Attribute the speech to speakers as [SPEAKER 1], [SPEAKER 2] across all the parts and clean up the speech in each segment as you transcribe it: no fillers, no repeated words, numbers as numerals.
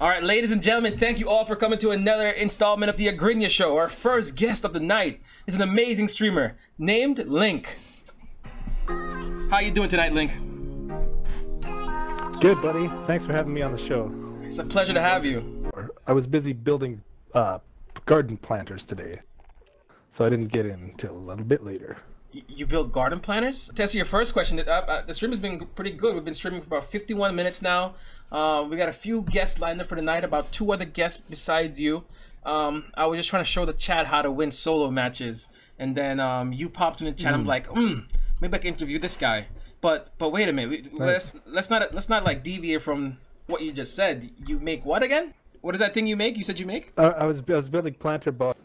[SPEAKER 1] All right, ladies and gentlemen, thank you all for coming to another installment of the Agrinya Show. Our first guest of the night is an amazing streamer named Link. How you doing tonight, Link?
[SPEAKER 2] Good, buddy. Thanks for having me on the show.
[SPEAKER 1] It's a pleasure to have you.
[SPEAKER 2] I was busy building garden planters today, so I didn't get in until a little bit later.
[SPEAKER 1] You build garden planters? To answer your first question, the stream has been pretty good. We've been streaming for about 51 minutes now. We got a few guests lined up for tonight, about 2 other guests besides you. I was just trying to show the chat how to win solo matches, and then you popped in the chat. I'm like, maybe I can interview this guy. But wait a minute. Let's not like deviate from what you just said. You make what again? What is that thing you make? You said you make?
[SPEAKER 2] I was building planter box.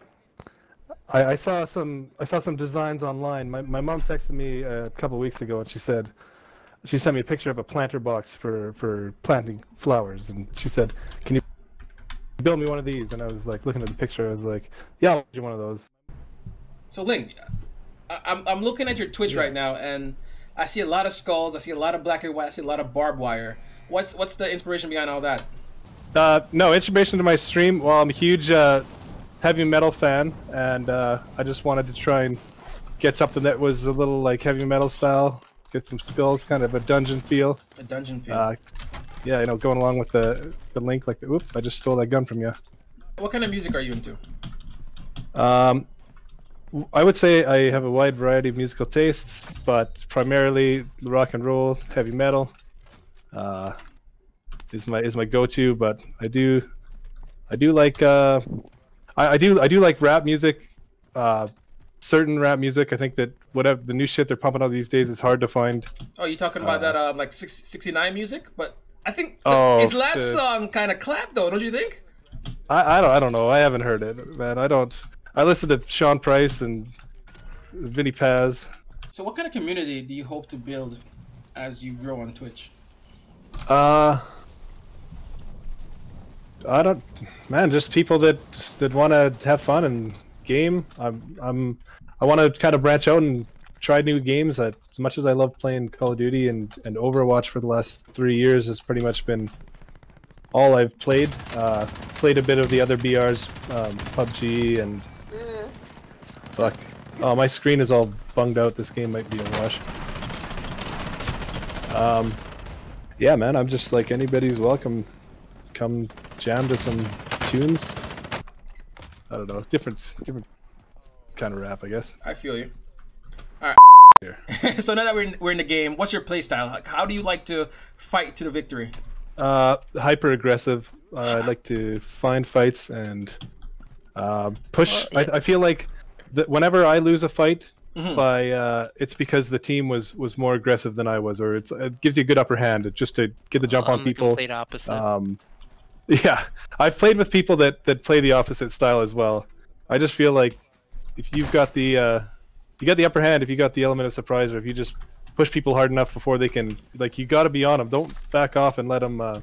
[SPEAKER 2] I saw some designs online. My mom texted me a couple weeks ago, and she sent me a picture of a planter box for planting flowers, and she said, "Can you build me one of these?" And I was like, looking at the picture, I was like, "Yeah, I'll do one of those."
[SPEAKER 1] So Link, I'm looking at your Twitch right now, and I see a lot of skulls. I see a lot of black and white. I see a lot of barbed wire. What's the inspiration behind all that?
[SPEAKER 3] No inspiration to my stream. Well, I'm a huge heavy metal fan, and I just wanted to try and get something that was a little like heavy metal style, get some skulls, kind of a dungeon feel.
[SPEAKER 1] A dungeon feel.
[SPEAKER 3] Yeah, you know, going along with the Link, like, oop, I just stole that gun from you.
[SPEAKER 1] What kind of music are you into?
[SPEAKER 3] I would say I have a wide variety of musical tastes, but primarily rock and roll, heavy metal is my go-to. But I do like I do like rap music, certain rap music. I think that whatever the new shit they're pumping out these days is hard to find.
[SPEAKER 1] Oh, you talking about that like 69 music? But I think his last song kind of clapped though, don't you think?
[SPEAKER 3] I don't know. I haven't heard it, man. I listen to Sean Price and Vinny Paz.
[SPEAKER 1] So what kind of community do you hope to build as you grow on Twitch?
[SPEAKER 3] I don't, man. Just people that want to have fun and game. I want to kind of branch out and try new games. As much as I love playing Call of Duty and Overwatch for the last 3 years, has pretty much been all I've played. Played a bit of the other BRs, PUBG and. Fuck. Oh, my screen is all bunged out. This game might be a wash. Yeah, man. I'm just like anybody's welcome. Come jam to some tunes. I don't know, different kind of rap, I guess.
[SPEAKER 1] I feel you. All right. So now that we're in the game, what's your playstyle? How do you like to fight to the victory?
[SPEAKER 3] Hyper aggressive. I like to find fights and push. I feel like that whenever I lose a fight, it's because the team was more aggressive than I was, or it gives you a good upper hand just to get the jump on people.
[SPEAKER 4] Complete opposite.
[SPEAKER 3] Yeah, I've played with people that play the opposite style as well. I just feel like if you've got the upper hand, if you got the element of surprise, or if you just push people hard enough before they can, like, you got to be on them. Don't back off and let them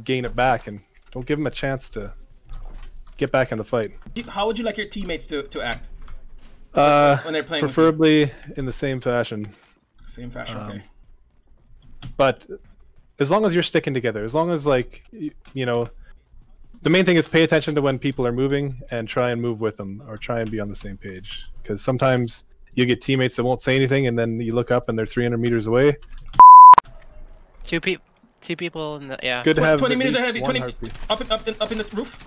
[SPEAKER 3] gain it back, and don't give them a chance to get back in the fight.
[SPEAKER 1] How would you like your teammates to act when they're playing?
[SPEAKER 3] Preferably in the same fashion.
[SPEAKER 1] Same fashion, okay.
[SPEAKER 3] But as long as you're sticking together, as long as, like, you know, the main thing is pay attention to when people are moving and try and move with them, or try and be on the same page. Because sometimes you get teammates that won't say anything, and then you look up and they're 300 meters away.
[SPEAKER 4] Two people in the
[SPEAKER 3] It's good to have
[SPEAKER 1] 20 meters ahead of you. 20
[SPEAKER 3] heartbeat.
[SPEAKER 1] up in the roof.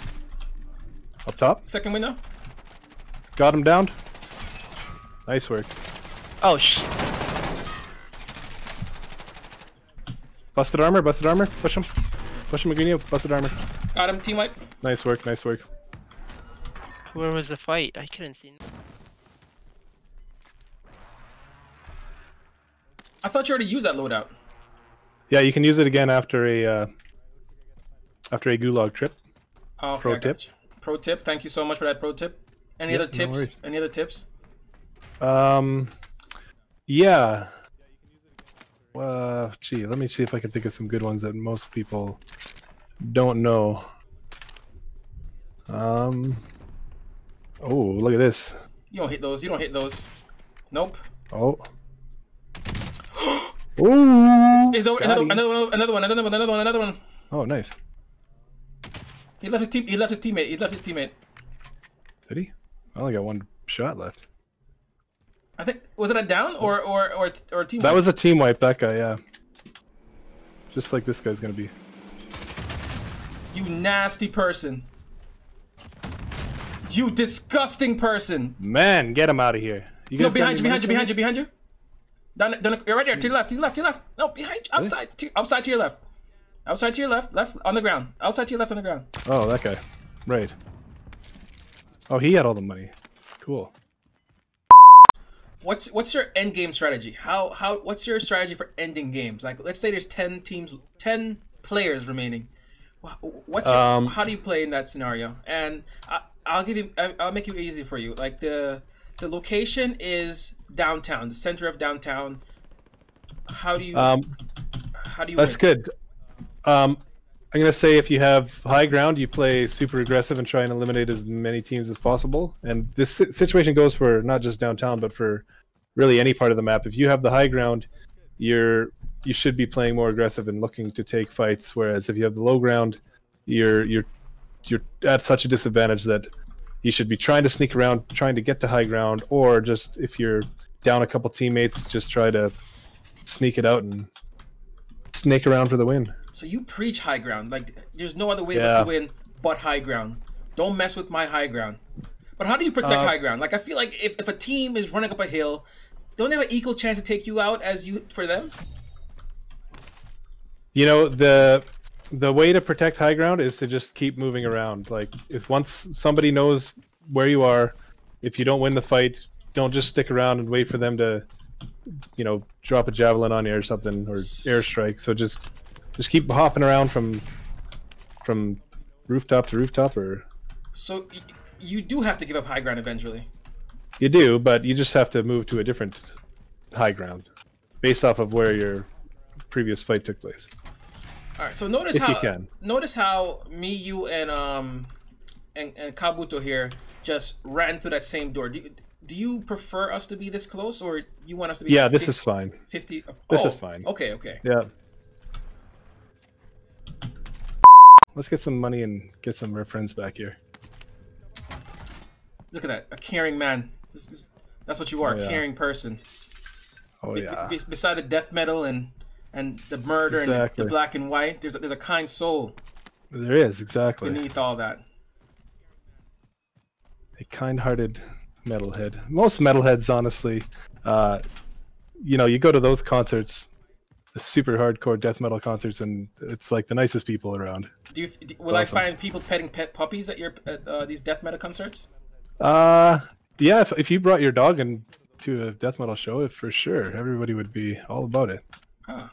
[SPEAKER 3] Up top.
[SPEAKER 1] Second window.
[SPEAKER 3] Got him down. Nice work.
[SPEAKER 4] Oh shit.
[SPEAKER 3] Busted armor. Push him, Agrinya. Busted armor.
[SPEAKER 1] Got him. Team wipe.
[SPEAKER 3] Nice work.
[SPEAKER 4] Where was the fight? I couldn't see.
[SPEAKER 1] I thought you already used that loadout.
[SPEAKER 3] Yeah, you can use it again after a gulag trip.
[SPEAKER 1] Oh, okay,
[SPEAKER 3] pro tip.
[SPEAKER 1] Pro tip. Thank you so much for that pro tip. Any other tips?
[SPEAKER 3] worries.
[SPEAKER 1] Any other tips?
[SPEAKER 3] Yeah. Gee, let me see if I can think of some good ones that most people don't know. Oh, look at this.
[SPEAKER 1] You don't hit those. Nope.
[SPEAKER 3] Oh. Ooh.
[SPEAKER 1] Is there another one?
[SPEAKER 3] Oh, nice.
[SPEAKER 1] He left his team. He left his teammate. He left his teammate.
[SPEAKER 3] Did he? I only got one shot left.
[SPEAKER 1] I think was it a down or a team?
[SPEAKER 3] That
[SPEAKER 1] wipe?
[SPEAKER 3] was a team wipe. That guy, yeah. Just like this guy's gonna be.
[SPEAKER 1] You nasty person. You disgusting person.
[SPEAKER 3] Man, get him out of here. You
[SPEAKER 1] No,
[SPEAKER 3] guys
[SPEAKER 1] behind you. Down, you're right there. To your left. No, behind you. Outside. Outside to your left. Outside to your left. Left on the ground. Outside to your left on the ground.
[SPEAKER 3] Oh, that guy. Right. Oh, he had all the money. Cool.
[SPEAKER 1] What's your end game strategy? What's your strategy for ending games? Like, let's say there's 10 teams, 10 players remaining. What's your, how do you play in that scenario? And I'll make it easy for you. Like the location is downtown, the center of downtown. How do you
[SPEAKER 3] That's
[SPEAKER 1] win?
[SPEAKER 3] good. I'm gonna say if you have high ground, you play super aggressive and try and eliminate as many teams as possible. And this situation goes for not just downtown, but for really any part of the map. If you have the high ground, you should be playing more aggressive and looking to take fights. Whereas if you have the low ground, you're at such a disadvantage that you should be trying to sneak around, trying to get to high ground, or just if you're down a couple teammates, just try to sneak it out and snake around for the win.
[SPEAKER 1] So you preach high ground. Like there's no other way but to win but high ground. Don't mess with my high ground. But how do you protect high ground? Like I feel like if a team is running up a hill, don't they have an equal chance to take you out as you for them?
[SPEAKER 3] You know, the way to protect high ground is to just keep moving around. Like, is once somebody knows where you are, if you don't win the fight, don't just stick around and wait for them to, you know, drop a javelin on you or something, or airstrike. So just keep hopping around from rooftop to rooftop, or.
[SPEAKER 1] So you do have to give up high ground eventually.
[SPEAKER 3] You do, but you just have to move to a different high ground, based off of where your previous fight took place.
[SPEAKER 1] All right. So notice how me, you, and Kabuto here just ran through that same door. Do you prefer us to be this close, or you want us to be?
[SPEAKER 3] Yeah, this is fine.
[SPEAKER 1] 50.
[SPEAKER 3] This is fine.
[SPEAKER 1] Okay. Okay.
[SPEAKER 3] Yeah. Let's get some money and get some of our friends back here.
[SPEAKER 1] Look at that, a caring man. That's what you are,
[SPEAKER 3] Oh, yeah.
[SPEAKER 1] a caring person.
[SPEAKER 3] Oh yeah.
[SPEAKER 1] Beside the death metal and the murder and the black and white, there's a kind soul.
[SPEAKER 3] There is, exactly.
[SPEAKER 1] Beneath all that.
[SPEAKER 3] A kind-hearted metalhead. Most metalheads, honestly, you know, you go to those concerts, the super hardcore death metal concerts, and it's like the nicest people around.
[SPEAKER 1] Will I find people petting pet puppies at these death metal concerts?
[SPEAKER 3] Yeah, if you brought your dog to a death metal show, for sure, everybody would be all about it.
[SPEAKER 1] Huh.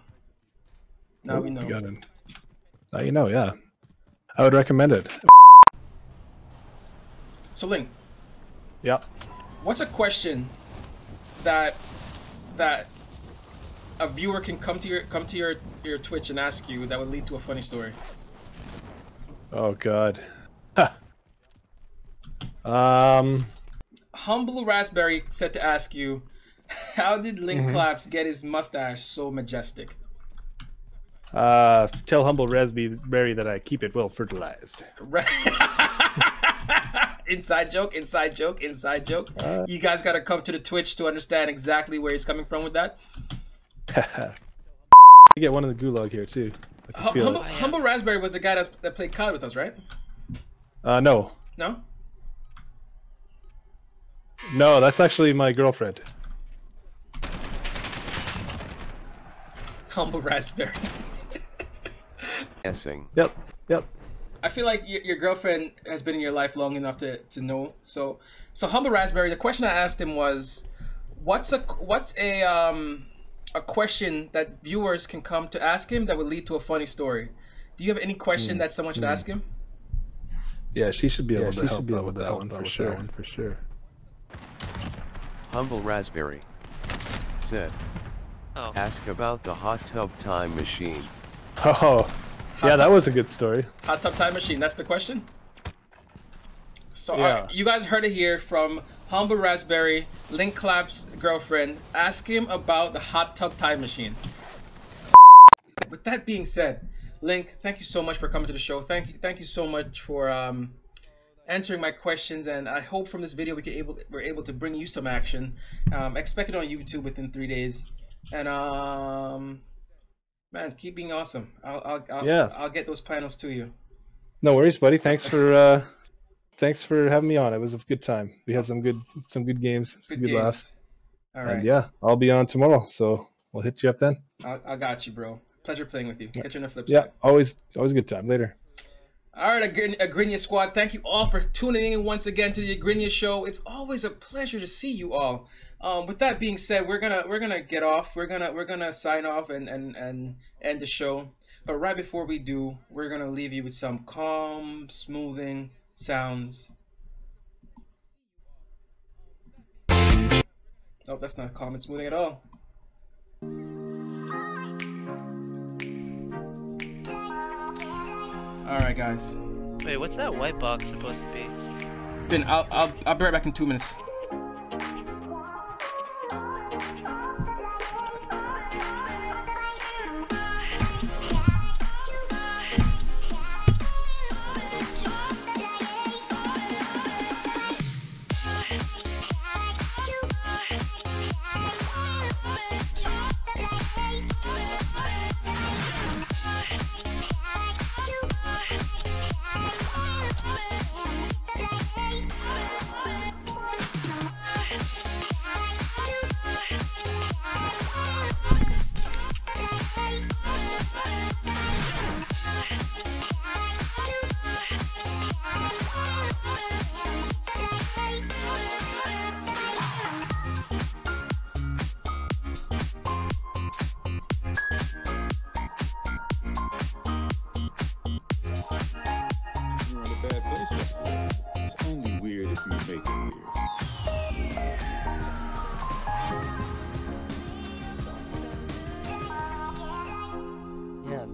[SPEAKER 1] Now we know.
[SPEAKER 3] Now you know, yeah. I would recommend it.
[SPEAKER 1] So Link,
[SPEAKER 3] Yeah.
[SPEAKER 1] what's a question that a viewer can come to your Twitch and ask you that would lead to a funny story?
[SPEAKER 3] Oh God.
[SPEAKER 1] Humble Raspberry said to ask you, how did LinkClaps get his mustache so majestic?
[SPEAKER 3] Tell Humble Raspberry that I keep it well fertilized.
[SPEAKER 1] Inside joke, inside joke, inside joke. You guys gotta come to the Twitch to understand exactly where he's coming from with that.
[SPEAKER 3] I get one in the gulag here too.
[SPEAKER 1] Humble Raspberry was the guy that played COD with us, right?
[SPEAKER 3] No.
[SPEAKER 1] No?
[SPEAKER 3] No, that's actually my girlfriend.
[SPEAKER 1] Humble Raspberry.
[SPEAKER 5] Guessing.
[SPEAKER 3] Yep.
[SPEAKER 1] I feel like your girlfriend has been in your life long enough to know. So Humble Raspberry, the question I asked him was, what's a question that viewers can come to ask him that would lead to a funny story? Do you have any question that someone should ask him?
[SPEAKER 3] Yeah, she should be able to help out with that one for sure.
[SPEAKER 5] Humble Raspberry said, ask about the hot tub time machine.
[SPEAKER 3] Oh, yeah, that was a good story.
[SPEAKER 1] Hot tub time machine, that's the question? So you guys heard it here from Humble Raspberry, LinkClaps' girlfriend. Ask him about the hot tub time machine. With that being said, Link, thank you so much for coming to the show. Thank you so much for answering my questions, and I hope from this video we're able to bring you some action. Expect it on YouTube within 3 days, and man, keep being awesome. I'll get those panels to you.
[SPEAKER 3] No worries, buddy. Thanks for having me on. It was a good time. We had some good games, some good laughs.
[SPEAKER 1] All right.
[SPEAKER 3] And yeah, I'll be on tomorrow, so we'll hit you up then.
[SPEAKER 1] I got you, bro. Pleasure playing with you. Catch you on the flip side.
[SPEAKER 3] Yeah, always a good time. Later.
[SPEAKER 1] All right, Agrinya squad, thank you all for tuning in once again to the Agrinya Show. It's always a pleasure to see you all. With that being said, we're gonna get off. We're gonna sign off and end the show. But right before we do, we're gonna leave you with some calm, smoothing sounds. Oh, that's not calm and smoothing at all. All right, guys.
[SPEAKER 4] Wait, what's that white box supposed to be?
[SPEAKER 1] Then I'll be right back in 2 minutes.
[SPEAKER 6] It's only weird if you make it weird.
[SPEAKER 7] Yes.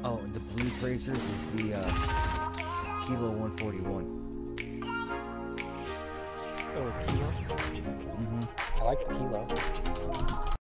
[SPEAKER 7] Oh, and the blue tracers is the Kilo 141.
[SPEAKER 8] Oh, Kilo? I like the Kilo.